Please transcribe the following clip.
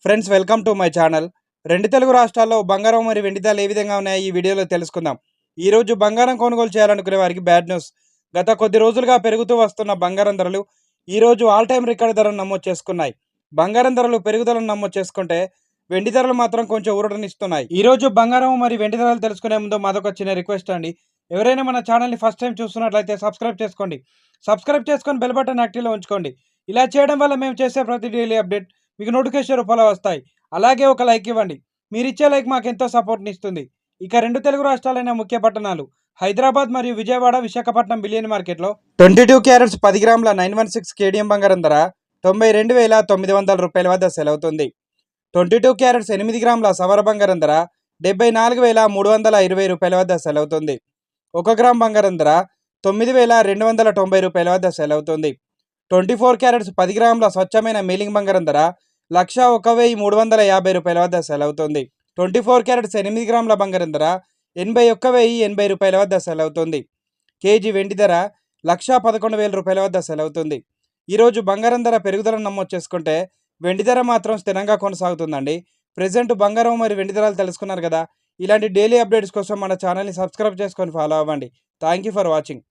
Friends welcome to my channel. రెండు తెలుగు రాష్ట్రాల్లో బంగారం మరియు వెండి ధరలు ఏ విధంగా ఉన్నాయో ఈ వీడియోలో తెలుసుకుందాం. ఈ రోజు బంగారం కొనుగోలు చేయాలనుకునే వారికి బ్యాడ్ న్యూస్. గత కొద్ది రోజులుగా పెరుగుతూ వస్తున్న బంగారం ధరలు ఈ రోజు ఆల్ టైమ్ రికార్డ్ ధరను నమోదు చేసుకున్నాయి. బంగారం ధరలు పెరుగుదలను నమోదు చేసుకుంటే వెండి ధరలు మాత్రం కొంచెం ఊరటనిస్తున్నాయి. ఈ రోజు బంగారం మరియు వెండి ధరలు తెలుసుకునే ముందు మాదొక చిన్న రిక్వెస్ట్ అండి. ఎవరైనా మన ఛానల్ని ఫస్ట్ టైం చూస్తున్నట్లయితే సబ్స్క్రైబ్ చేసుకోండి. సబ్స్క్రైబ్ చేసుకొని బెల్ బటన్ యాక్టివ్లో ఉంచుకోండి. ఇలా చేయడం వల్ల మేము చేసే ప్రతి డైలీ అప్డేట్ మీకు నోటిఫికేషన్ రూపంలో వస్తాయి. అలాగే ఒక లైక్ ఇవ్వండి. మీరిచ్చే లైక్ మాకు ఎంతో సపోర్ట్ని ఇస్తుంది. ఇక రెండు తెలుగు రాష్ట్రాలైన ముఖ్య పట్టణాలు హైదరాబాద్ మరియు విజయవాడ, విశాఖపట్నం బిలియన్ మార్కెట్లో 22 క్యారెట్స్ 10 గ్రాముల 916 కేడియం బంగారం ధర 92,900 రూపాయల వద్ద సెలవుతుంది. 22 క్యారెట్స్ 8 గ్రాముల సవర బంగారం ధర 74,320 రూపాయల వద్ద సెలవుతుంది. 1 గ్రామ్ బంగారం ధర 9,290 రూపాయల వద్ద సెలవుతుంది. 24 క్యారెట్స్ 10 గ్రాముల స్వచ్ఛమైన మేలింగ్ బంగారం ధర 1,01,350 రూపాయల వద్ద సెలవుతుంది. 24 క్యారెట్స్ 8 గ్రాముల బంగారం ధర 81,080 రూపాయల వద్ద సెలవుతుంది. కేజీ వెండి ధర 1,11,000 రూపాయల వద్ద సెలవుతుంది. ఈరోజు బంగారం ధర పెరుగుదలను నమోదు చేసుకుంటే వెండి ధర మాత్రం స్థిరంగా కొనసాగుతుందండి. ప్రజెంట్ బంగారం మరియు వెండి ధరలు తెలుసుకున్నారు కదా. ఇలాంటి డైలీ అప్డేట్స్ కోసం మన ఛానల్ని సబ్స్క్రైబ్ చేసుకొని ఫాలో అవ్వండి. Thank you for watching.